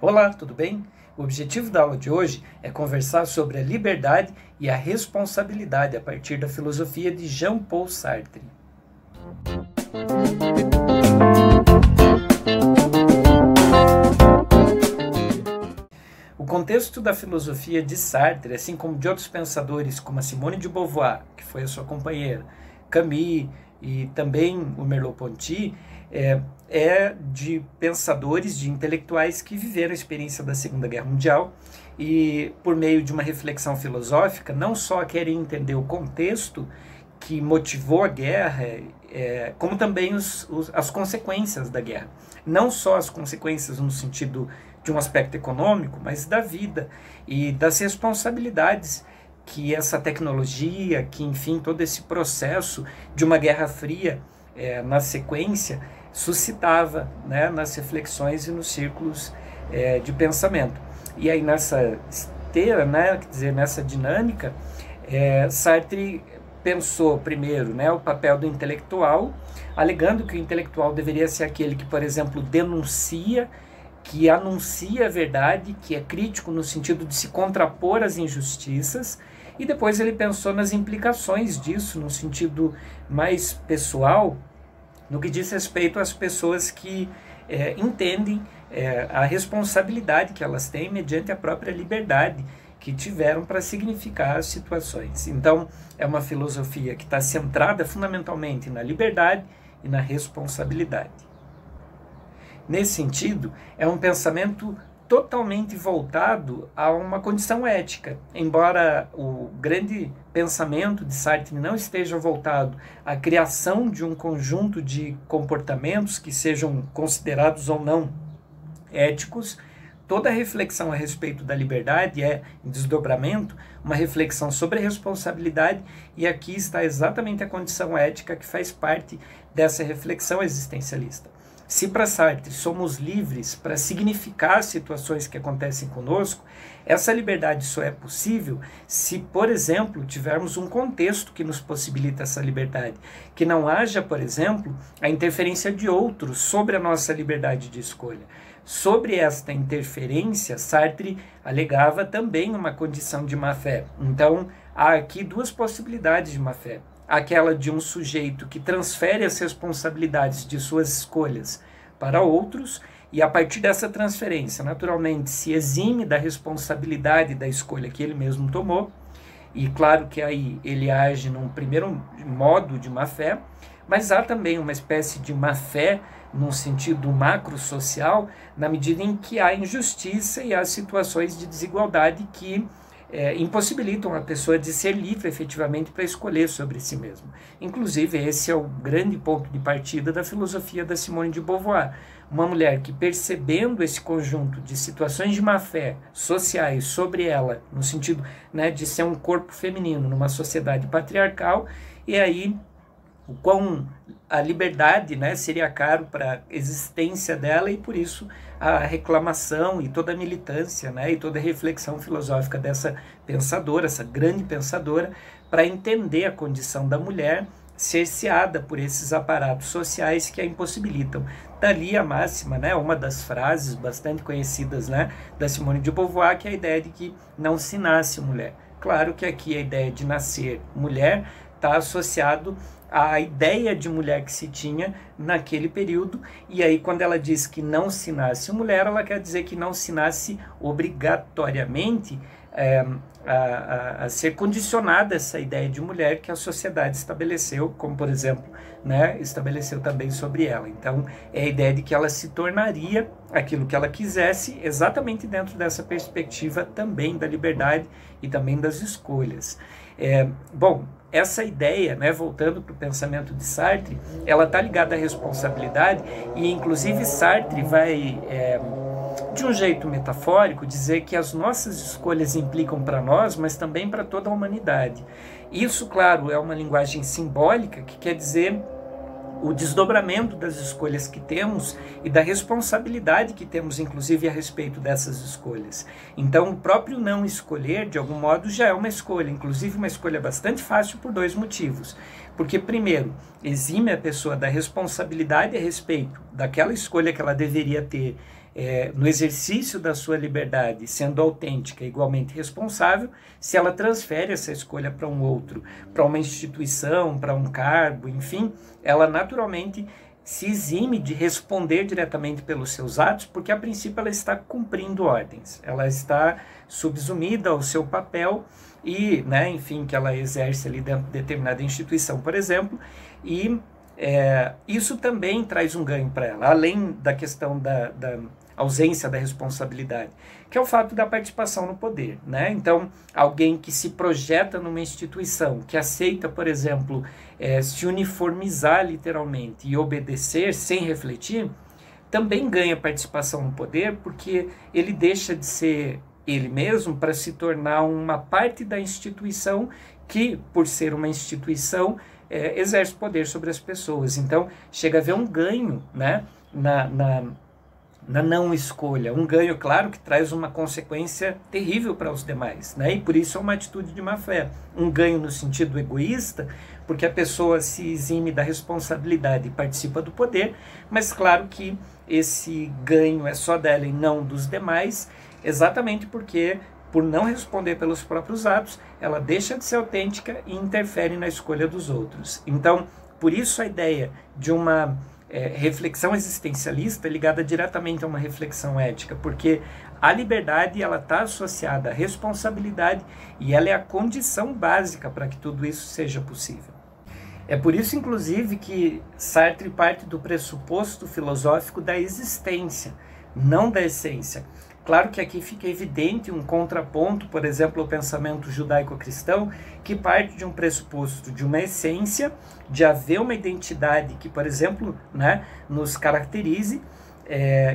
Olá, tudo bem? O objetivo da aula de hoje é conversar sobre a liberdade e a responsabilidade a partir da filosofia de Jean-Paul Sartre. O contexto da filosofia de Sartre, assim como de outros pensadores como a Simone de Beauvoir, que foi a sua companheira, Camus e também o Merleau-Ponty, é de pensadores, de intelectuais que viveram a experiência da Segunda Guerra Mundial e, por meio de uma reflexão filosófica, não só querem entender o contexto que motivou a guerra, como também as consequências da guerra. Não só as consequências no sentido de um aspecto econômico, mas da vida e das responsabilidades que essa tecnologia, que enfim todo esse processo de uma guerra fria na sequência suscitava, né, nas reflexões e nos círculos de pensamento. E aí nessa esteira, né, quer dizer, nessa dinâmica, Sartre pensou primeiro, né, o papel do intelectual, alegando que o intelectual deveria ser aquele que, por exemplo, denuncia, que anuncia a verdade, que é crítico no sentido de se contrapor às injustiças, e depois ele pensou nas implicações disso, no sentido mais pessoal, no que diz respeito às pessoas que entendem a responsabilidade que elas têm mediante a própria liberdade que tiveram para significar as situações. Então, é uma filosofia que está centrada fundamentalmente na liberdade e na responsabilidade. Nesse sentido, é um pensamento totalmente voltado a uma condição ética, embora o grande pensamento de Sartre não esteja voltado à criação de um conjunto de comportamentos que sejam considerados ou não éticos. Toda a reflexão a respeito da liberdade é, em desdobramento, uma reflexão sobre a responsabilidade, e aqui está exatamente a condição ética que faz parte dessa reflexão existencialista. Se para Sartre somos livres para significar as situações que acontecem conosco, essa liberdade só é possível se, por exemplo, tivermos um contexto que nos possibilita essa liberdade, que não haja, por exemplo, a interferência de outros sobre a nossa liberdade de escolha. Sobre esta interferência, Sartre alegava também uma condição de má-fé. Então, há aqui duas possibilidades de má-fé. Aquela de um sujeito que transfere as responsabilidades de suas escolhas para outros e, a partir dessa transferência, naturalmente, se exime da responsabilidade da escolha que ele mesmo tomou. E claro que aí ele age num primeiro modo de má-fé, mas há também uma espécie de má-fé num sentido macro-social, na medida em que há injustiça e há situações de desigualdade que impossibilitam a pessoa de ser livre efetivamente para escolher sobre si mesmo. Inclusive, esse é o grande ponto de partida da filosofia da Simone de Beauvoir. Uma mulher que, percebendo esse conjunto de situações de má-fé sociais sobre ela, no sentido, né, de ser um corpo feminino numa sociedade patriarcal, e aí o quão a liberdade, né, seria caro para a existência dela, e por isso a reclamação e toda a militância, né, e toda a reflexão filosófica dessa pensadora, essa grande pensadora, para entender a condição da mulher cerceada por esses aparatos sociais que a impossibilitam. Dali a máxima, né, uma das frases bastante conhecidas, né, da Simone de Beauvoir, que é a ideia de que não se nasce mulher. Claro que aqui a ideia de nascer mulher está associado à ideia de mulher que se tinha naquele período, e aí quando ela diz que não se nasce mulher, ela quer dizer que não se nasce obrigatoriamente a ser condicionada essa ideia de mulher que a sociedade estabeleceu, como por exemplo, né, estabeleceu também sobre ela. Então é a ideia de que ela se tornaria aquilo que ela quisesse, exatamente dentro dessa perspectiva também da liberdade e também das escolhas. Bom, essa ideia, né, voltando para o pensamento de Sartre, ela está ligada à responsabilidade, e inclusive Sartre vai, de um jeito metafórico, dizer que as nossas escolhas implicam para nós, mas também para toda a humanidade. Isso, claro, é uma linguagem simbólica que quer dizer o desdobramento das escolhas que temos e da responsabilidade que temos, inclusive, a respeito dessas escolhas. Então, o próprio não escolher, de algum modo, já é uma escolha, inclusive uma escolha bastante fácil por dois motivos. Porque, primeiro, exime a pessoa da responsabilidade a respeito daquela escolha que ela deveria ter no exercício da sua liberdade, sendo autêntica e igualmente responsável, se ela transfere essa escolha para um outro, para uma instituição, para um cargo, enfim, ela naturalmente se exime de responder diretamente pelos seus atos, porque a princípio ela está cumprindo ordens, ela está subsumida ao seu papel e, né, enfim, que ela exerce ali dentro de determinada instituição, por exemplo, e isso também traz um ganho para ela, além da questão da ausência da responsabilidade, que é o fato da participação no poder, né? Então, alguém que se projeta numa instituição, que aceita, por exemplo, se uniformizar literalmente e obedecer sem refletir, também ganha participação no poder, porque ele deixa de ser ele mesmo para se tornar uma parte da instituição que, por ser uma instituição, exerce poder sobre as pessoas. Então, chega a haver um ganho, né, na não escolha, um ganho, claro, que traz uma consequência terrível para os demais, né? E por isso é uma atitude de má fé. Um ganho no sentido egoísta, porque a pessoa se exime da responsabilidade e participa do poder, mas claro que esse ganho é só dela e não dos demais, exatamente porque, por não responder pelos próprios atos, ela deixa de ser autêntica e interfere na escolha dos outros. Então, por isso a ideia de uma reflexão existencialista ligada diretamente a uma reflexão ética, porque a liberdade ela está associada à responsabilidade e ela é a condição básica para que tudo isso seja possível. É por isso, inclusive, que Sartre parte do pressuposto filosófico da existência, não da essência. Claro que aqui fica evidente um contraponto, por exemplo, ao pensamento judaico-cristão, que parte de um pressuposto de uma essência, de haver uma identidade que, por exemplo, né, nos caracterize,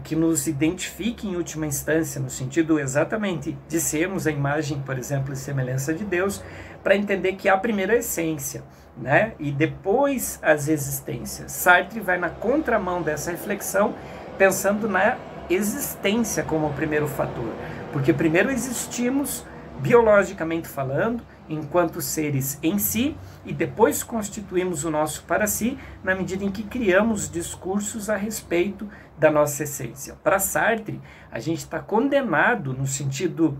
que nos identifique em última instância, no sentido exatamente de sermos a imagem, por exemplo, e semelhança de Deus, para entender que há primeiro a essência, né, e depois as existências. Sartre vai na contramão dessa reflexão, pensando na existência como o primeiro fator, porque primeiro existimos biologicamente falando, enquanto seres em si, e depois constituímos o nosso para si, na medida em que criamos discursos a respeito da nossa essência. Para Sartre, a gente está condenado no sentido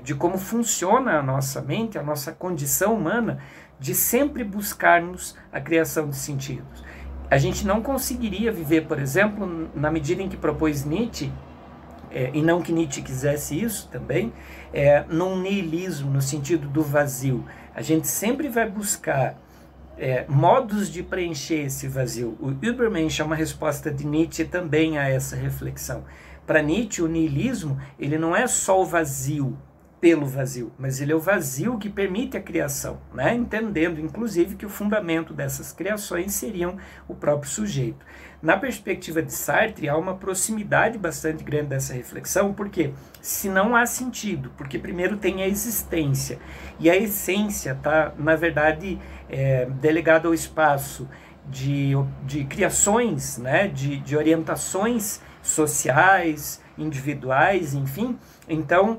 de como funciona a nossa mente, a nossa condição humana, de sempre buscarmos a criação de sentidos. A gente não conseguiria viver, por exemplo, na medida em que propôs Nietzsche, e não que Nietzsche quisesse isso também, num niilismo, no sentido do vazio. A gente sempre vai buscar modos de preencher esse vazio. O Übermensch é uma resposta de Nietzsche também a essa reflexão. Para Nietzsche, o niilismo ele não é só o vazio pelo vazio, mas ele é o vazio que permite a criação, né? Entendendo, inclusive, que o fundamento dessas criações seriam o próprio sujeito. Na perspectiva de Sartre, há uma proximidade bastante grande dessa reflexão, porque se não há sentido, porque primeiro tem a existência, e a essência está, na verdade, delegada ao espaço de criações, né? de orientações sociais, individuais, enfim, então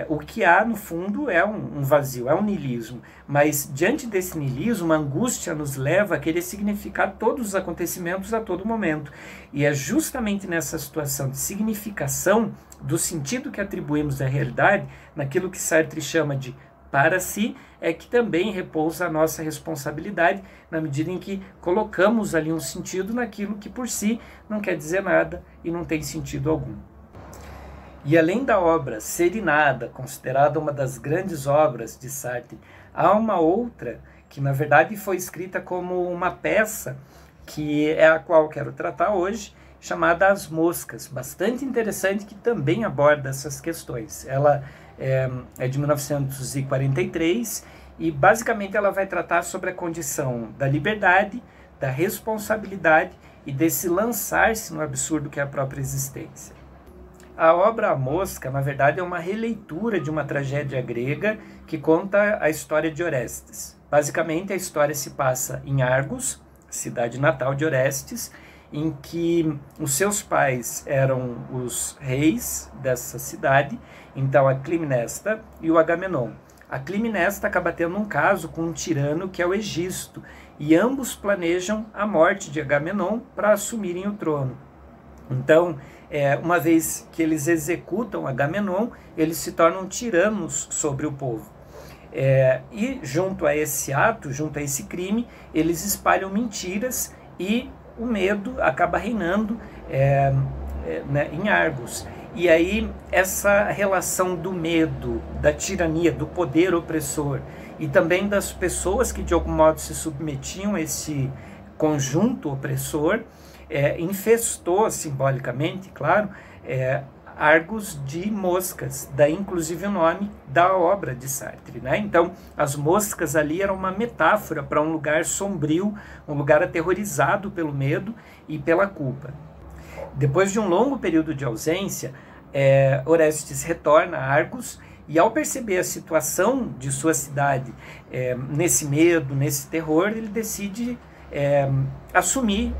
o que há no fundo é um vazio, é um niilismo, mas diante desse niilismo a angústia nos leva a querer significar todos os acontecimentos a todo momento, e é justamente nessa situação de significação do sentido que atribuímos à realidade, naquilo que Sartre chama de para si, é que também repousa a nossa responsabilidade, na medida em que colocamos ali um sentido naquilo que por si não quer dizer nada e não tem sentido algum. E além da obra Ser e Nada, considerada uma das grandes obras de Sartre, há uma outra que na verdade foi escrita como uma peça, que é a qual quero tratar hoje, chamada As Moscas, bastante interessante, que também aborda essas questões. Ela é de 1943 e basicamente ela vai tratar sobre a condição da liberdade, da responsabilidade e desse lançar-se no absurdo que é a própria existência. A obra A Mosca, na verdade, é uma releitura de uma tragédia grega que conta a história de Orestes. Basicamente, a história se passa em Argos, cidade natal de Orestes, em que os seus pais eram os reis dessa cidade, então a Clitemnestra e o Agamenon. A Clitemnestra acaba tendo um caso com um tirano que é o Egisto, e ambos planejam a morte de Agamenon para assumirem o trono. Então, uma vez que eles executam Agamenon, eles se tornam tiranos sobre o povo. E junto a esse ato, junto a esse crime, eles espalham mentiras e o medo acaba reinando né, em Argos. E aí essa relação do medo, da tirania, do poder opressor e também das pessoas que de algum modo se submetiam a esse conjunto opressor, infestou simbolicamente, claro, Argos de moscas, daí inclusive o nome da obra de Sartre, né? Então, as moscas ali eram uma metáfora para um lugar sombrio, um lugar aterrorizado pelo medo e pela culpa. Depois de um longo período de ausência, Orestes retorna a Argos e, ao perceber a situação de sua cidade nesse medo, nesse terror, ele decide assumir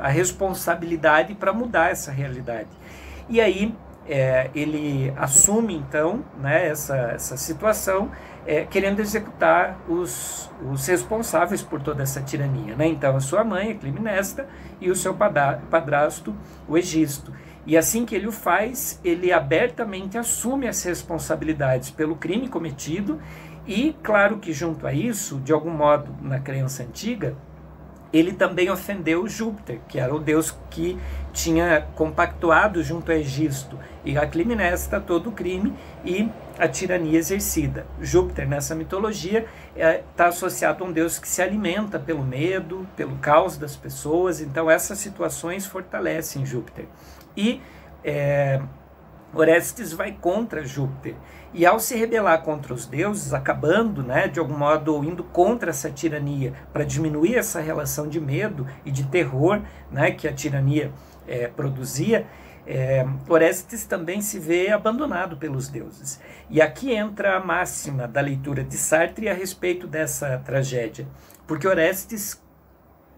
a responsabilidade para mudar essa realidade. E aí ele assume então, né, essa situação, querendo executar os responsáveis por toda essa tirania, né? Então a sua mãe, a Clitemnestra, e o seu padrasto, o Egisto. E assim que ele o faz, ele abertamente assume as responsabilidades pelo crime cometido e, claro que junto a isso, de algum modo, na crença antiga, ele também ofendeu Júpiter, que era o deus que tinha compactuado junto a Egisto e a Clitemnestra todo o crime e a tirania exercida. Júpiter, nessa mitologia, está associado a um deus que se alimenta pelo medo, pelo caos das pessoas, então essas situações fortalecem Júpiter. E Orestes vai contra Júpiter. E ao se rebelar contra os deuses, acabando, né, de algum modo, indo contra essa tirania, para diminuir essa relação de medo e de terror, né, que a tirania produzia, Orestes também se vê abandonado pelos deuses. E aqui entra a máxima da leitura de Sartre a respeito dessa tragédia, porque Orestes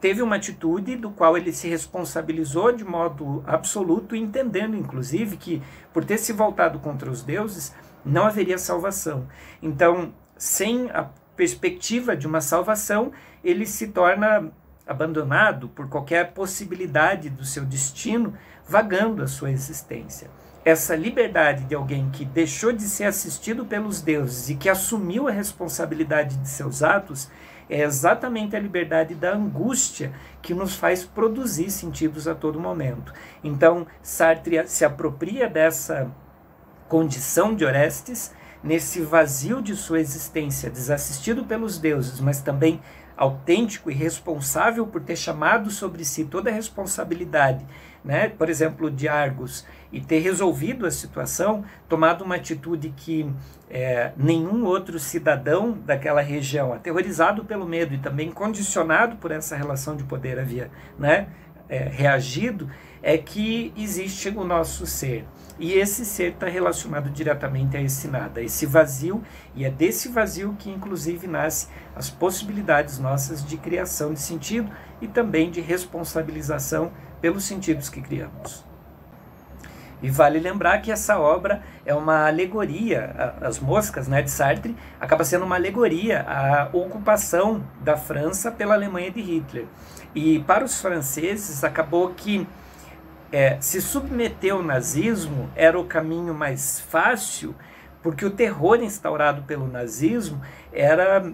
teve uma atitude do qual ele se responsabilizou de modo absoluto, entendendo inclusive que, por ter se voltado contra os deuses, não haveria salvação. Então, sem a perspectiva de uma salvação, ele se torna abandonado por qualquer possibilidade do seu destino, vagando a sua existência. Essa liberdade de alguém que deixou de ser assistido pelos deuses e que assumiu a responsabilidade de seus atos é exatamente a liberdade da angústia que nos faz produzir sentidos a todo momento. Então, Sartre se apropria dessa condição de Orestes, nesse vazio de sua existência, desassistido pelos deuses, mas também autêntico e responsável por ter chamado sobre si toda a responsabilidade, né, por exemplo, de Argos, e ter resolvido a situação, tomado uma atitude que nenhum outro cidadão daquela região, aterrorizado pelo medo e também condicionado por essa relação de poder, havia, né, reagido, é que existe o nosso ser. E esse ser está relacionado diretamente a esse nada, a esse vazio, e é desse vazio que inclusive nasce as possibilidades nossas de criação de sentido e também de responsabilização pelos sentidos que criamos. E vale lembrar que essa obra é uma alegoria, As Moscas, né, de Sartre, acaba sendo uma alegoria à ocupação da França pela Alemanha de Hitler. E para os franceses acabou que se submeter ao nazismo era o caminho mais fácil, porque o terror instaurado pelo nazismo era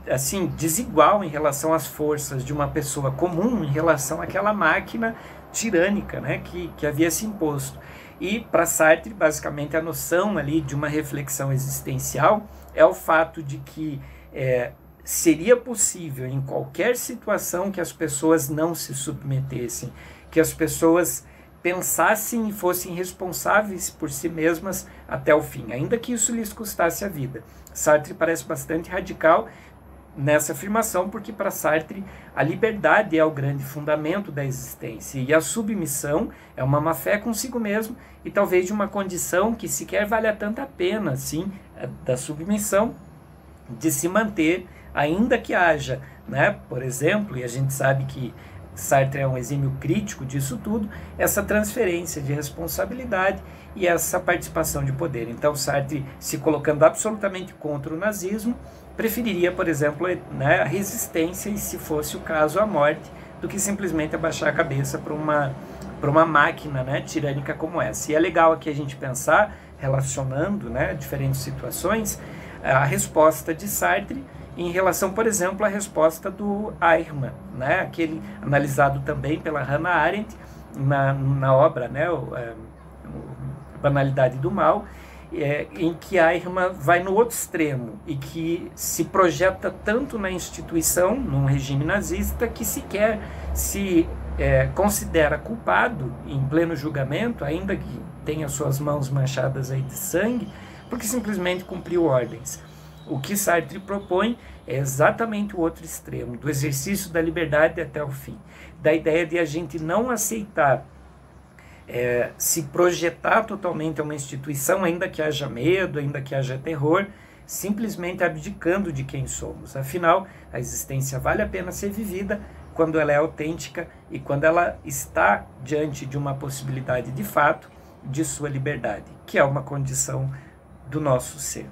assim, desigual em relação às forças de uma pessoa comum, em relação àquela máquina tirânica, né, que havia se imposto. E para Sartre, basicamente, a noção ali de uma reflexão existencial é o fato de que seria possível, em qualquer situação, que as pessoas não se submetessem, que as pessoas pensassem e fossem responsáveis por si mesmas até o fim, ainda que isso lhes custasse a vida. Sartre parece bastante radical nessa afirmação, porque para Sartre a liberdade é o grande fundamento da existência e a submissão é uma má-fé consigo mesmo e talvez de uma condição que sequer valha tanta pena, assim, da submissão, de se manter, ainda que haja, né, por exemplo, e a gente sabe que Sartre é um exímio crítico disso tudo, essa transferência de responsabilidade e essa participação de poder. Então Sartre, se colocando absolutamente contra o nazismo, preferiria, por exemplo, né, a resistência e, se fosse o caso, a morte, do que simplesmente abaixar a cabeça para uma para uma máquina, né, tirânica como essa. E é legal aqui a gente pensar, relacionando, né, diferentes situações, a resposta de Sartre em relação, por exemplo, à resposta do Eichmann, né, aquele analisado também pela Hannah Arendt na obra, né, Banalidade do Mal, em que Eichmann vai no outro extremo e que se projeta tanto na instituição, num regime nazista, que sequer se considera culpado em pleno julgamento, ainda que tenha suas mãos manchadas aí de sangue, porque simplesmente cumpriu ordens. O que Sartre propõe é exatamente o outro extremo, do exercício da liberdade até o fim, da ideia de a gente não aceitar se projetar totalmente a uma instituição, ainda que haja medo, ainda que haja terror, simplesmente abdicando de quem somos. Afinal, a existência vale a pena ser vivida quando ela é autêntica e quando ela está diante de uma possibilidade de fato de sua liberdade, que é uma condição do nosso ser.